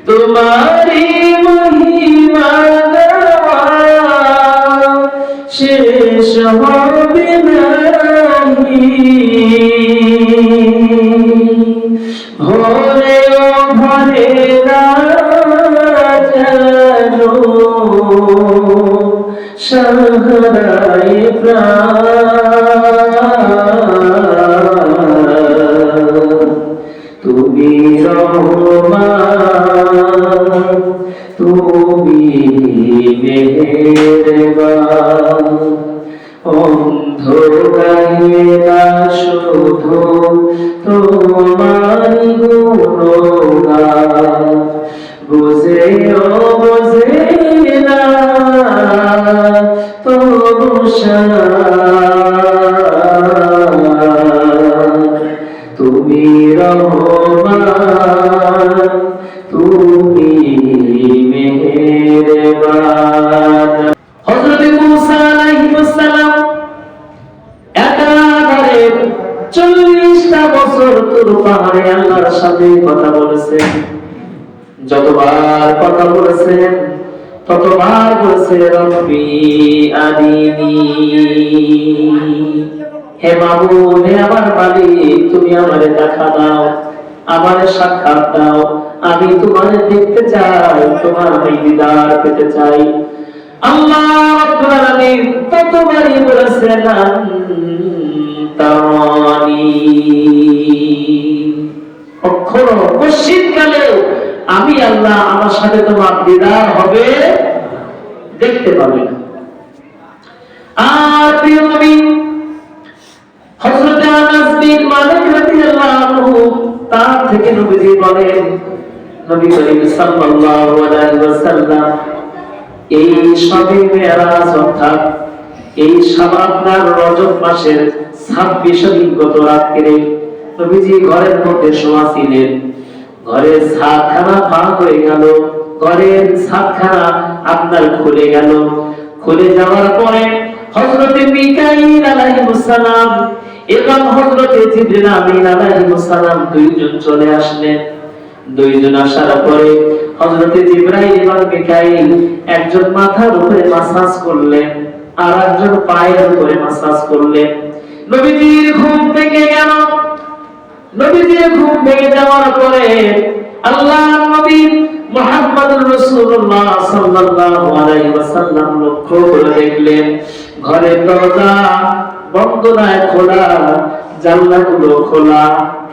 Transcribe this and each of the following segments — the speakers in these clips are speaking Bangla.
तुम्हारी महिमा शेष হবে নাহি ভোরে ও ভরে রাজানো সাহারায় প্রাণ তুমি রহমান তুমি মেহেরবান অন্ধকারে না শুধু তোমার গুণগান বুঝেও বুঝে না তবু তুমি রহমান তুমি মেহেরবান। হযরত মূসা আলাইহিস সালাম একাধারে 40টা বছর তুর পাহাড়ে আল্লাহর সাথে কথা বলেছেন। যতবার কথা বলেছেন ততবার বলেছে রব্বি আদিনি, হে মাবুদ, হে আমার মালিক, তুমি আমারে দেখা দাও, আমারে সাক্ষাৎ দাও, আমি তোমারে দেখতে চাই, তোমার দিদার পেতে চাই। আল্লাহ রাব্বুল আলামিন ততবারই বলেছেন তারানি, কখনো কশিদকালে আমি আল্লাহ আমার সাথে তোমার দিদার হবে, দেখতে পাবে না। আর প্রিয় নবী হযরত আনাস বিন মালিক রাদিয়াল্লাহু আনহু তার থেকে নবীজি বলেন, নবী করিম সাল্লাল্লাহু আলাইহি ওয়াসাল্লাম এই শবে মেরাজ অর্থাৎ এই শাবান রজব মাসের 26 দিন গত রাত্রে নবীজি ঘরের মধ্যে শোয়া ছিলেন। ঘরের ছাদখানা ফাঁক হয়ে গেল, ঘরের ছাদখানা আপনার খুলে গেল। খুলে যাওয়ার পরে হযরত মিকাঈল আলাইহিস সালাম এবং হযরত জিবরিল আমিন আলাইহিস সালাম দুইজন চলে আসলেন। দুইজন আসার পরে হযরত জিবরাইল এবং মিকাঈল একজন মাথার উপরে মাসাজ করলেন আর একজন পায়ের উপরে মাসাজ করলেন। নবীজির ঘুম ভেঙে গেল। নবীজির ঘুম ভেঙে যাওয়ার পরে আল্লাহর নবী মুহাম্মদুর রাসূলুল্লাহ সাল্লাল্লাহু আলাইহি ওয়াসাল্লাম লক্ষ্য করে দেখলেন ঘরের দরজা বন্ধ নয়, খোলা, জানলাগুলো খোলা,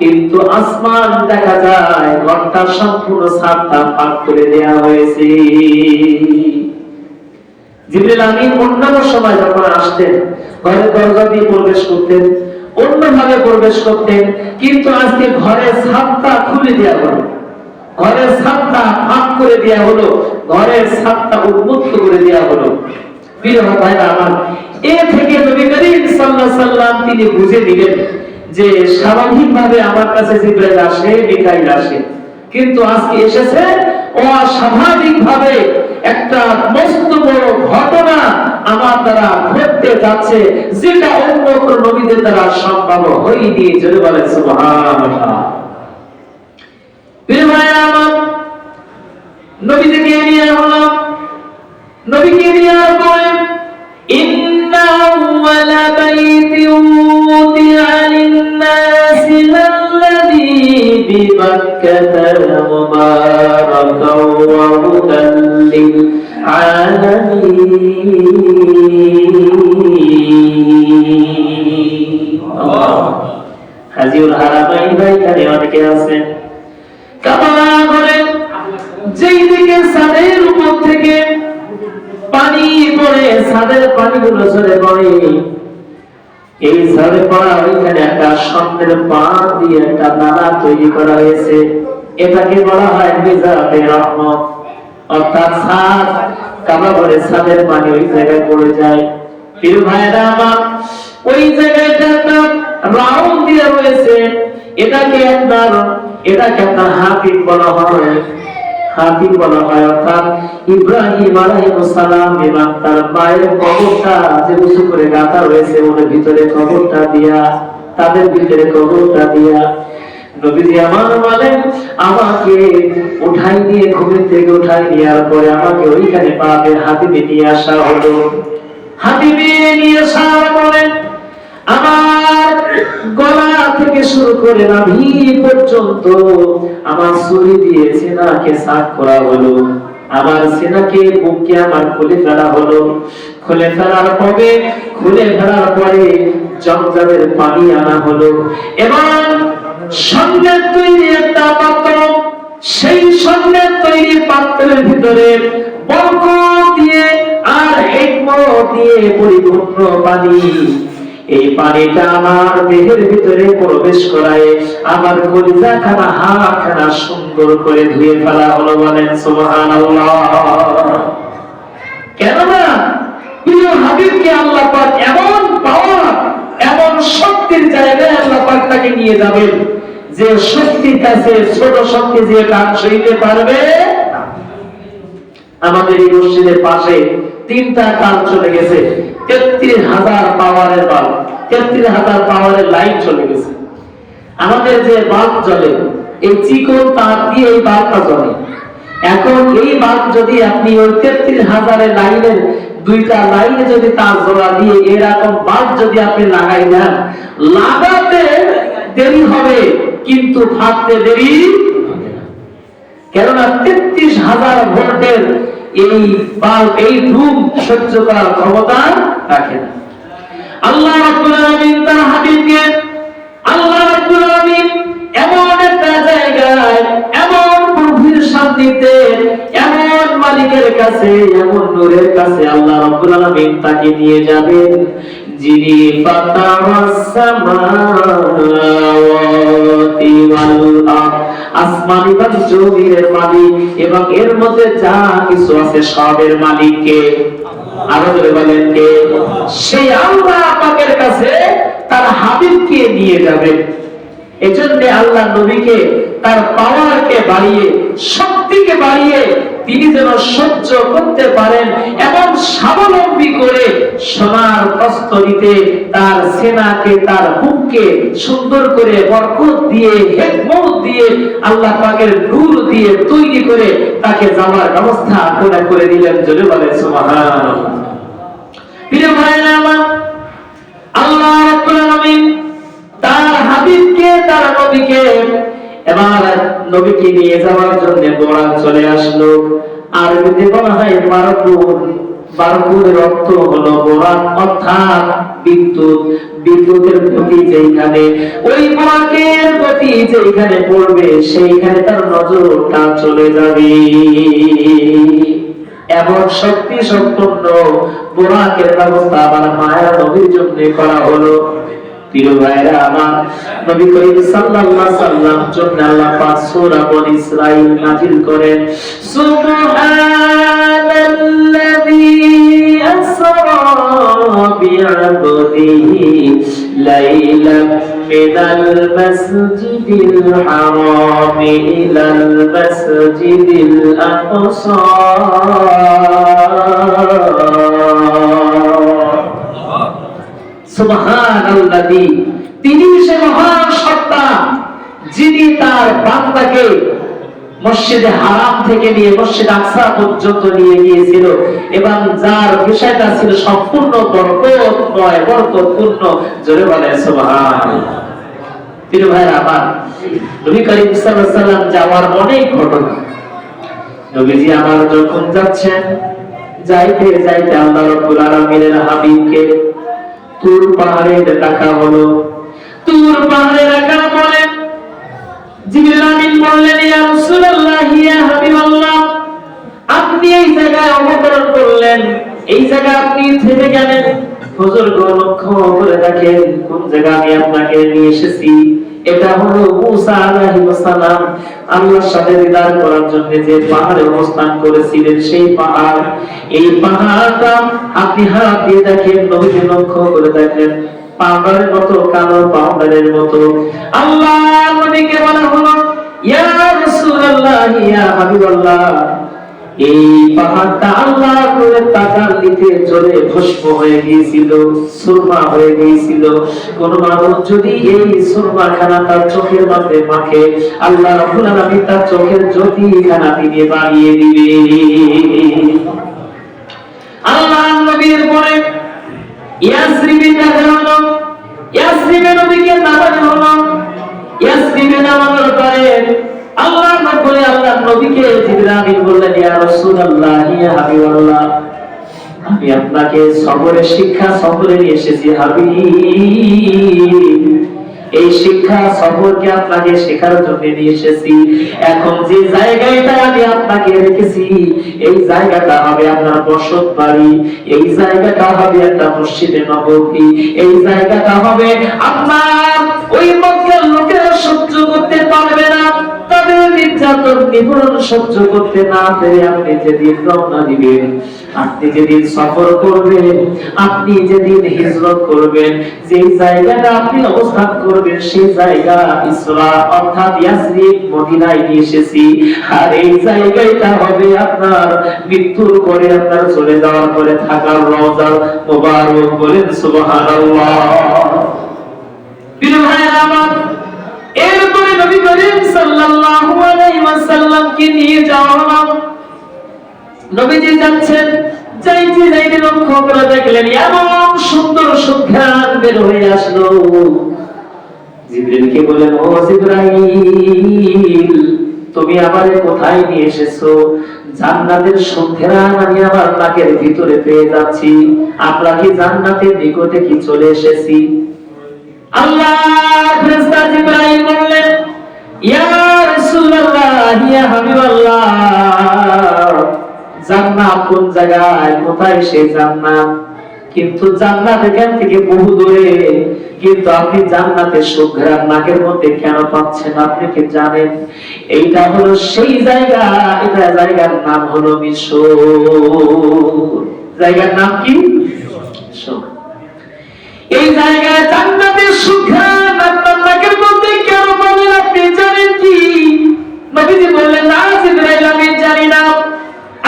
কিন্তু আসমান দেখা যায় ঘরটা সম্পূর্ণ ছাদটা ফাঁক করে দেয়া হয়েছে। জিবরিল আমিন অন্যান্য সময় যখন আসতেন ঘরের দরজা দিয়ে প্রবেশ করতেন, অন্যভাবে প্রবেশ করতেন, কিন্তু আজকে ঘরের ছাদটা খুলে দেয়া হলো, ঘরের ছাদটা ফাঁক করে দেয়া হলো, ঘরের ছাদটা উন্মুক্ত করে দেয়া হলো। প্রিয় ভাইরা আমার, এ থেকে নবী করিম সাল্লাল্লাহু আলাইহি ওয়াসাল্লাম তিনি বুঝে দিলেন যে স্বাভাবিকভাবে আমার কাছে জিবরাইল আসে, মিকাঈল আসে, কিন্তু আজকে এসেছে অস্বাভাবিকভাবে একটা মস্ত বড় ঘটনা আমার দ্বারা ঘটতে যাচ্ছে, যেটা অন্য কোন নবীদের দ্বারা সম্ভব হয়নি। জোরে বলেন সুবহানাল্লাহ। প্রিয় ভাইরা আমার, নবীকে নিয়ে হলো, নবীকে নিয়ে পরে ইন্না আউয়ালা বাইতিন উদিআ লিন-নাসি লাল্লাযী বিবাক্কাতা মুবারাকান ওয়া হুদাল লিল-আলামিন। হাজিউল হারামাইন ভাইখানে অনেকে আছেন। কাবা ঘরে যেই দিকে ছাদের উপর থেকে পানি পড়ে, ছাদের পানিগুলো ঝরে পড়ে, এই ঝরে পড়া ওইখানে একটা স্বর্ণের পাত দিয়ে একটা নালা তৈরি করা হয়েছে। এটাকে বলা হয় মিজাবে রহমত, অর্থাৎ ছাদ, কাবা ঘরে ছাদের পানি ওই জায়গায় পড়ে যায়। প্রিয় ভাইরা আমার, ওই জায়গাটা একটা রাউন্ড দিয়ে রয়েছে, এটাকে আপনার হাতিম বলা হয়। হাতিম বলা হয়, অর্থাৎ ইব্রাহিম আলাইহিস সালাম এবং তার মায়ের কবরটা যে উঁচু করে গাঁথা রয়েছে, ওর ভিতরে কবরটা দিয়া, তাদের ভিতরে কবরটা দিয়া নবীজি আমার বলেন, আমাকে উঠাই নিয়ে, ঘুমের থেকে উঠাই নেওয়ার পরে আমাকে ওইখানে পাপের হাতিমে নিয়ে আসা হলো। হাতিমে নিয়ে আসার পরে আমার গলা থেকে শুরু করে নাভি পর্যন্ত আমার ছুরি দিয়ে সিনাকে সাফ করা হলো। আমার সিনাকে, বুককে আমার খুলে ফেলা হলো। খুলে ফেলার পরে জমজমের পানি আনা হলো এবং স্বর্ণের তৈরি একটা পাত্র, সেই স্বর্ণের তৈরি পাত্রের ভিতরে বরকত দিয়ে আর হিকমত দিয়ে পরিপূর্ণ পানি, এই পানিটা আমার দেহের ভিতরে প্রবেশ করায় আমার কলিজা খানা, হাত খানা সুন্দর করে ধুয়ে ফেলা হলো। বলেন সুবহানাল্লাহ। কেননা প্রিয় হাবিবকে আল্লাহ পাক এমন পাওয়ার, এমন শক্তির জায়গায় আল্লাহ পাক তাকে নিয়ে যাবেন যে শক্তির কাছে ছোট শক্তি যে কাজ সইতে পারবে। আমাদের এই মসজিদের পাশে 3টা কাল চলে গেছে, 33,000 পাওয়ারের বাল্ব, 33,000 পাওয়ারের লাইট চলে গেছে। আমাদের যে বাল্ব জ্বলে, এই চিকন তার দিয়ে এই বাল্বটা জ্বলে। এখন এই বাল্ব যদি আপনি ওই 33,000 লাইনের 2টা লাইনে যদি তার জোড়া দিয়ে এরকম বাল্ব যদি আপনি লাগাই দেন, লাগাতে দেরি হবে কিন্তু ফাটতে দেরি হবে না। কেননা 33,000 ভোল্টের এই বাল্ব, এই ধূম সহ্য করার ক্ষমতা রাখে না। আল্লাহ রাব্বুল আলামিন তার হাবিবকে, আল্লাহ রাব্বুল আলামিন এমন একটা জায়গায়, এমন প্রভুর সান্নিধ্যে, এমন মালিকের কাছে, এমন নূরের কাছে আল্লাহ রাব্বুল আলামিন তাকে নিয়ে যাবেন, যিনি ফাতারাস সামাওয়াতি ওয়াল আরদ, আসমান এবং জমিনের মালিক এবং এর মধ্যে যা কিছু আছে সবের মালিক কে? আরো জোরে বলেন কে? সেই আল্লাহ পাকের কাছে তার হাবিবকে নিয়ে যাবেন। এজন্য আল্লাহ নবীকে তার পাওয়ারকে বাড়িয়ে, শক্তিকে বাড়িয়ে তিনি যেন সহ্য করতে পারেন এবং স্বাবলম্বী করে সোনার প্রস্তরিতে তার সেনাকে, তার বুককে সুন্দর করে বরকত দিয়ে, হিকমত দিয়ে, আল্লাহ পাকের নূর দিয়ে তৈরি করে তাকে যাওয়ার ব্যবস্থা করে দিলেন। জোরে বলে সুবহানাল্লাহ। প্রিয় ভাইরা আমার, আল্লাহ রাব্বুল আলামিন তার হাবিবকে, তার নবীকে এবার নবীকে নিয়ে যাওয়ার জন্য বোরাক চলে আসলো। আরবিতে বলা হয় বারকুন। বারকুনের অর্থ হলো বোরাক, অর্থাৎ বিদ্যুৎ। বিদ্যুতের গতি যেখানে, ওই বোরাকের গতি যেখানে পড়বে সেইখানে তার নজরটা চলে যাবে। এমন শক্তি সম্পন্ন বোরাকের ব্যবস্থা আমার মায়া নবীর জন্য করা হলো। প্রিয় ভাইরা আমার, নবী করিম সাল্লাল্লাহু আলাইহি সাল্লাম জন্য আল্লাহ পাক সূরা বনী ইসরাঈল নাযিল করেন। সুবহানাল্লাযী আসরা বি'আবদিহি লাইলাম মিনাল মাসজিদিল হারাম ইলাল মাসজিদিল আকসা সুবহানাল্লাযী, তিনি সে মহান সত্তা যিনি তার বান্দাকে মসজিদে হারাম থেকে নিয়ে মসজিদ আকসা পর্যন্ত নিয়ে গিয়েছিল এবং যার বিষয়টা ছিল সম্পূর্ণ বরকতময়, বরকতপূর্ণ। জোরে বলে সুবহানাল্লাহ। প্রিয় ভাইরা আমার, নবী করিম সাল্লাল্লাহু আলাইহি সাল্লাম যাওয়ার অনেক ঘটনা। নবীজি আমার যখন যাচ্ছেন, যাইতে যাইতে আল্লাহ রাব্বুল আলামিনের হাবিবকে তুর পাহাড়ে রাখা হলো। তুর পাহাড়ে রাখার পরে জিবরিল আমিন বললেন, ইয়া রাসূলুল্লাহ, ইয়া হাবিবাল্লাহ, আপনি এই জায়গায় অবতরণ করলেন, এই জায়গায় আপনি থেমে গেলেন। হুজুর গো, লক্ষ্য করে দেখেন কোন জায়গা আমি আপনাকে নিয়ে এসেছি। এটা হলো মুসা আলাইহিস সালাম আল্লাহর সাথে দিদার করার জন্য যে পাহাড়ে অবস্থান করেছিলেন, সেই পাহাড়। এই পাহাড়টা আপনি হাত দিয়ে দেখেন, নবীকে লক্ষ্য করে দেখেন, পাহাড়ের মতো, কালো পাহাড়ের মতো। আল্লাহ নবীকে বলা হলো, ইয়া রাসূল রাসূলুল্লাহ ইয়া হাবিবাল্লাহ, এই পাহাড়টা আল্লাহ করে তাকাল্লিতে জ্বলে ভস্ম হয়ে গিয়েছিল, সুরমা হয়ে গিয়েছিল। কোন মানুষ যদি এই সুরমা খানা তার চোখের মধ্যে মাখে, আল্লাহ রাব্বুল আলামিন তার চোখের জ্যোতি খানা দিয়ে বাড়িয়ে দিবে। আল্লাহ নবীর পরে ইয়াসরিবে দেখা হলো, ইয়াসরিবে নবীকে নামানো হলো। ইয়াসরিবে নামানোর পরে আল্লাহ বলে আল্লাহ নবীকে জিবরাইল বললেন, ইয়া রাসূলুল্লাহ ইয়া হাবিবাল্লাহ, আমি আপনাকে সবরের শিক্ষা সবরে নিয়ে এসেছি হাবিব। এই শিক্ষা সবরকে আপনাকে শেখার জন্য নিয়ে এসেছি। এখন যে জায়গাটা আমি আপনাকে রেখেছি, এই জায়গাটা হবে আপনার বসত বাড়ি, এই জায়গাটা হবে একটা মসজিদে নববী, এই জায়গাটা হবে আপনার ওই মক্কার লোকেরা সহ্য করতে পারবে না, তাদের নির্যাতন নিপীড়ন সহ্য করতে না পেরে আপনি যেদিন রওনা দিবেন, আপনি যেদিন সফর করবেন, আপনি যেদিন হিজরত করবেন, যেই জায়গাটা আপনি অবস্থান করবেন, সেই জায়গা ইসরা অর্থাৎ ইয়াসরিব মদিনায় নিয়ে এসেছি। আর এই জায়গাটা হবে আপনার মৃত্যুর পরে, আপনার চলে যাওয়ার পরে থাকার রওজা মুবারক। বলেন সুবহানাল্লাহ। প্রিয় ভাইরা আমার, এরপরে নবী করিম সাল্লাল্লাহু আলাইহি ওয়াসাল্লামকে নিয়ে যাওয়া হলো। নবীজি যাচ্ছেন, যাইতে লক্ষ্য করে দেখলেন এমন সুন্দর সুঘ্রাণ বের হয়ে আসলো। জিবরাইলকে বলেন, ও জিবরাইল, তুমি আমারে কোথায় নিয়ে এসেছো? জান্নাতের সুঘ্রাণ আমি আমার নাকের ভিতরে পেয়ে যাচ্ছি। আমরা কি জান্নাতের নিকটে কি চলে এসেছি? আল্লাহর ফেরেশতা জিবরাইল বললেন, ইয়া রাসূলুল্লাহ ইয়া হাবিবাল্লাহ, জান্নাত কোন জায়গায়, কোথায় সেই জান্নাত? কিন্তু জান্নাত এখান থেকে বহু দূরে, কিন্তু আপনি জান্নাতের সুঘ্রাণ নাকের মধ্যে কেন পাচ্ছেন? আপনি কি জানেন? এইটা হলো সেই জায়গা, এটা জায়গার নাম হলো মিশর। জায়গার নাম কি? মিশর। এই জায়গায় জান্নাতের সুঘ্রাণ আপনার নাকের মধ্যে কেন পাবেন আপনি জানেন কি? নবীজি বললেন, না জিবরাইল, আমি জানি না।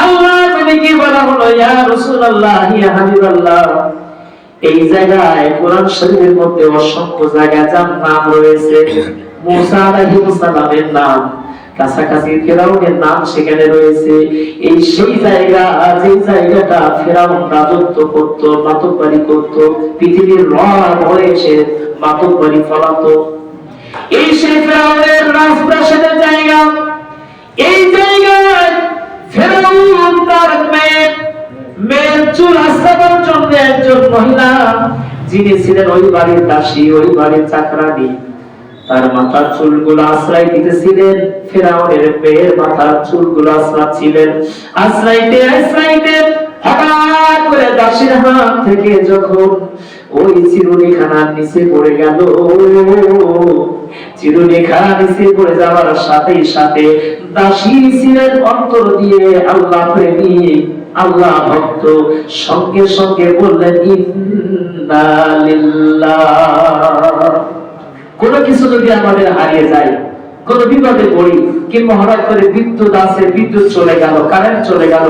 আল্লাহ নবীকে বলা হলো, ইয়া রাসূলুল্লাহ ইয়া হাবিবাল্লাহ, এই জায়গায় কোরআন শরীফের মধ্যে অসংখ্য জায়গা যার নাম রয়েছে। মুসা আলাইহিস সালামের নাম, কাছাকাছি ফেরাউনের নাম সেখানে রয়েছে। এই সেই জায়গা, যে জায়গাটা ফেরাউন রাজত্ব করত, মাতব্বরি করত, পৃথিবীর রব হয়ে সে মাতব্বরি ফলাতো। এই সেই ফেরাউনের রাজপ্রাসাদের জায়গা। এই জায়গায় ফেরাউন তার মেয়ের চুল আশ্রাবার জন্য একজন মহিলা, যিনি ছিলেন ওই বাড়ির দাসী, ওই বাড়ির চাকরানী, তার মাথার চুলগুলো আশ্রয় দিতেছিলেন। ফেরাউনের মেয়ের মাথার চুলগুলো আশ্রাচ্ছিলেন। আশ্রাইতে হঠাৎ করে দাসীর হাত থেকে যখন ওই চিরুনিখানার নিচে পড়ে গেল, চিরুনিখানা নিচে পড়ে যাওয়ার সাথে সাথে দাসী ছিলেন অন্তর দিয়ে আল্লাহ প্রেমিক, আল্লাহ ভক্ত, সঙ্গে সঙ্গে বললেন, ইন্না লিল্লাহ। কোন কিছু যদি আমাদের হারিয়ে যায়, কোন বিপদে পড়ি, কিংবা হঠাৎ করে বিদ্যুৎ আছে, বিদ্যুৎ চলে গেল, কারেন্ট চলে গেল,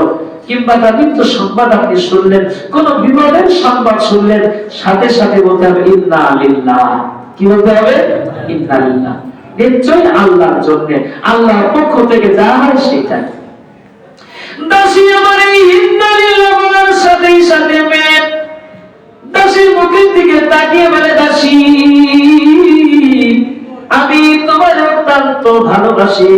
কিংবা তার মৃত্যু সংবাদ আপনি শুনলেন, কোন বিপদের সংবাদ শুনলেন, সাথে সাথে বলতে হবে ইন্না লিল্লাহ। কি বলতে হবে? ইন্না লিল্লাহ। নিশ্চয়ই আল্লাহর জন্য, আল্লাহর পক্ষ থেকে যা হয় সেটাই। দাসী আমার এই ইন্না লিল্লাহ বলার সাথে সাথে মেয়ে দাসীর মুখের দিকে তাকিয়ে বলে, দাসী, আমি তোমার অত্যন্ত ভালোবাসি।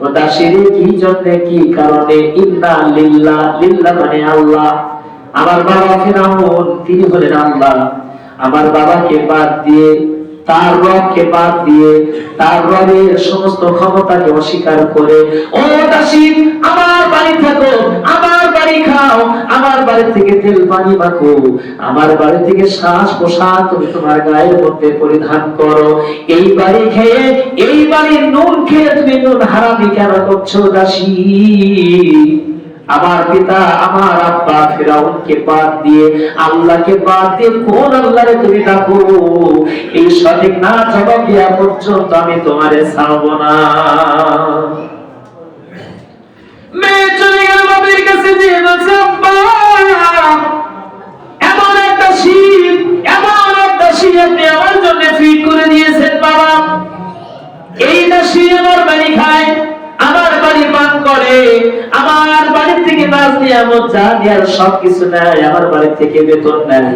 ও দাসীর কি জন্য, কি কারণে? ইন্না লিল্লাহ, লিল্লাহ মানে আল্লাহ। আমার বাবা ফিরআউন, তিনি হলেন আল্লাহ। আমার বাবাকে বাদ দিয়ে, তার রবকে বাদ দিয়ে, তার রবের সমস্ত ক্ষমতাকে অস্বীকার করে, ও দাসী, আমার বাড়ি থাকো, আমার বাড়ি খাও, আমার বাড়ি থেকে তেল পানি মাখো, আমার বাড়ি থেকে শ্বাস পোশাক তুমি তোমার গায়ের মধ্যে পরিধান করো। এই বাড়ি খেয়ে, এই বাড়ির নুন খেয়ে তুমি নুন হারামি কেন করছো দাসী? আমার পিতা আমার আব্বা ফিরাউনকে বাদ দিয়ে আল্লাহকে বাদ দিয়ে কোন আল্লাহরে তুমি ডাকো, এই সঠিক না জবাব দেওয়া পর্যন্ত আমি তোমারে ছাড়বো না। মেয়ে চলে গেল বাবার কাছে, দিয়ে বলছে আব্বা এমন একটা শীত আপনি আমার জন্য ফিট করে দিয়েছেন বাবা, এই দাসী আমার বাড়ি খায়, আমার বাড়ি পান করে, আমার বাড়ি থেকে নাচ নিয়ামত যা দেওয়ার সবকিছু নেয়, আমার বাড়ি থেকে বেতন নেয়।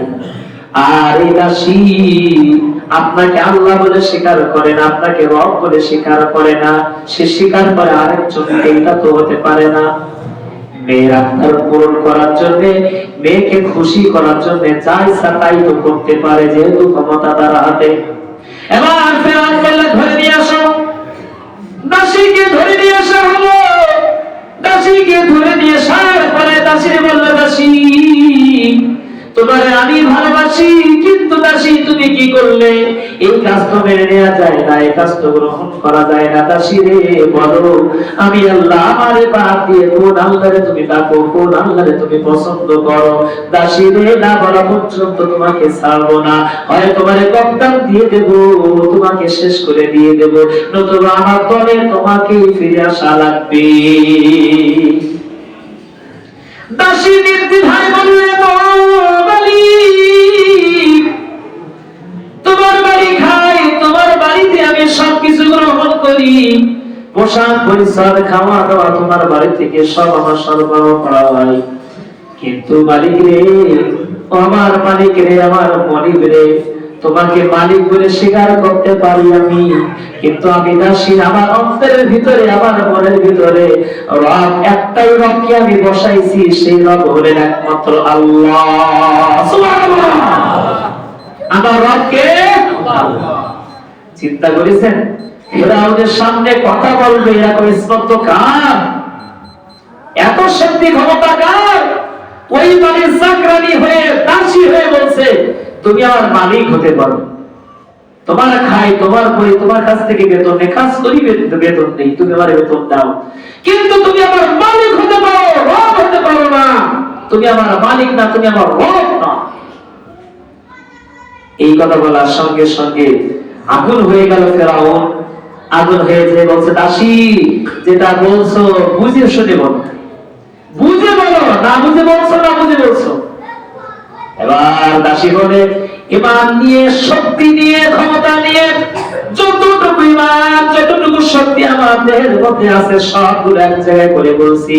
আর এই দাসী আপনাকে আল্লাহ বলে স্বীকার করে না, আপনাকে রব বলে স্বীকার করে না, সে স্বীকার করে আরেকজনকে, এটা তো হতে পারে না। মেয়ের আত্মার পূরণ করার জন্য, মেয়েকে খুশি করার জন্য যা ইচ্ছা তাই তো করতে পারে, যেহেতু ক্ষমতা তার হাতে। এবার ফেরাউন বললে ধরে নিয়ে আসো, দাসীকে ধরে নিয়ে আসা হলো। দাসীকে ধরে নিয়ে আসার পরে দাসীরে বলল, দাসী তোমারে আমি ভালোবাসি, কিন্তু দাসী তুমি কি করলে? এই কাজ তো মেনে নেওয়া যায় না, এই কাজ তো গ্রহণ করা যায় না। দাসী রে বলো, আমি আল্লাহ আমারে বাদ দিয়ে কোন আল্লাহরে তুমি ডাকো, কোন আল্লাহরে তুমি পছন্দ করো? দাসী রে না বলা পর্যন্ত তোমাকে ছাড়বো না, হয় তোমারে কপ্তান দিয়ে দেব, তোমাকে শেষ করে দিয়ে দেব, নতুবা আমার দলে তোমাকে ফিরে আসা লাগবে। দাসী নির্দ্বিধায় বললে, তোমার বাড়ি খাই, তোমার বাড়িতে আমি সবকিছু গ্রহণ করি, পোশাক পরিচ্ছদ খাওয়া দাওয়া তোমার বাড়ি থেকে সব আমার সরবরাহ করা হয়, কিন্তু মালিক রে, আমার মালিক রে, আমার মনিব রে, তোমাকে মালিক বলে স্বীকার করতে পারি আমি, কিন্তু আমি দাসী, আমার অন্তরের ভিতরে, আমার মনের ভিতরে রব একটাই রবকে আমি বসাইছি, সেই রব হলেন একমাত্র আল্লাহ। সুবহানাল্লাহ। আমার রবকে চিন্তা করেছেন? ফিরাউনের সামনে কথা বলবে এরকম ইসমত কার? এত শক্তি ক্ষমতা কার? ওই মানে চাকরানি হয়ে, দাসী হয়ে বলছে তুমি আমার মালিক হতে পারো, তোমার খাই, তোমার পরি, তোমার কাছ থেকে বেতন নেই, কাজ করি বেতন নেই, তুমি আমার বেতন দাও, কিন্তু তুমি আমার মালিক হতে পারো, রব হতে পারো না। তুমি আমার মালিক না, তুমি আমার রব না। এই কথা বলার সঙ্গে সঙ্গে আগুন হয়ে গেল ফেরাউন। আগুন হয়ে যে বলছে, দাসী যেটা বলছো বুঝে শুনে বলো, বুঝে বলো, না বুঝে বলছো, না বুঝে বলছো। এবার দাসী বলে, ইমান নিয়ে, শক্তি নিয়ে, ক্ষমতা নিয়ে, যতটুকু ইমান, যতটুকু শক্তি আমার দেহের মধ্যে আছে সবগুলো এক জায়গায় করে বলছি,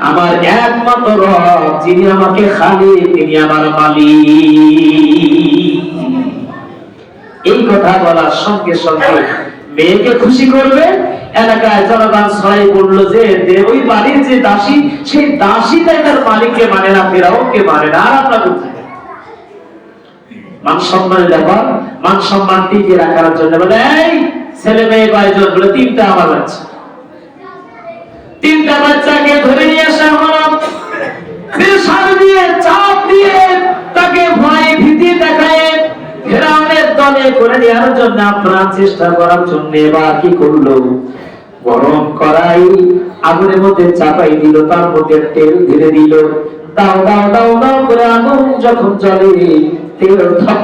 আমার একমাত্র রব যিনি আমাকে খালিক, তিনি আমার মালিক। এই কথা বলার সঙ্গে সঙ্গে মেয়েকে খুশি করবে, এলাকায় জনগণ ছড়াই পড়লো যে ওই বাড়ির যে দাসী, সেই দাসীটাই তার মালিককে মানে না, ফেরাউনকে মানে না। আর আমরা কোথায়? মান সম্মানের ব্যাপার, মান সম্মান টিকিয়ে রাখার জন্য বলে, এই ছেলে মেয়ে কয়জন? বলে তিনটা আমার বাচ্চা। তিনটা বাচ্চাকে ধরে নিয়ে আসা হলো, প্রেসার দিয়ে, চাপ দিয়ে, তাকে ভয় ভীতি দেখায় ফেরাউনের দলে করে নেওয়ার জন্য, আপনার চেষ্টা করার জন্য এবার কি করলো? গরম কড়াই আগুনের মধ্যে চাপাই দিল, তার মধ্যে তেল ঢেলে দিল, দাও দাও দাও দাও করে আগুন যখন জ্বলে, তেল থপ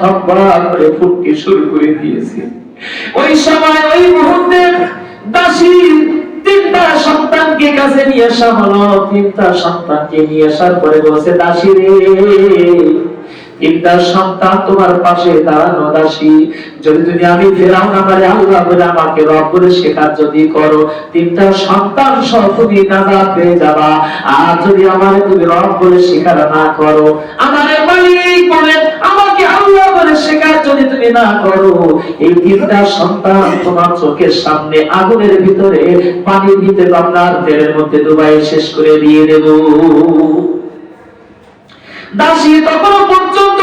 থপ করে ফুটতে শুরু করে দিয়েছে। ওই সময়, ওই মুহূর্তে দাসী তিনটা সন্তানকে কাছে নিয়ে আসা হলো। তিনটা সন্তানকে নিয়ে আসার পরে বলছে, দাসী রে, তিনটা সন্তান তোমার পাশে দাঁড়ানো, দাসী যদি তুমি আমি ফেরাউন আমারে আল্লাহ বলে, আমাকে রব বলে স্বীকার যদি করো, তিনটা সন্তান সহ তুমি নাজাত পেয়ে যাবা। আর যদি আমারে তুমি রব বলে স্বীকার না করো, আমারে মালিক বলে, আমাকে আল্লাহ বলে স্বীকার যদি তুমি না করো, এই তিনটা সন্তান তোমার চোখের সামনে আগুনের ভিতরে, পানির ভিতরে, আপনার তেলের মধ্যে ডুবাই শেষ করে দিয়ে দেব। দাসী তখন পর্যন্ত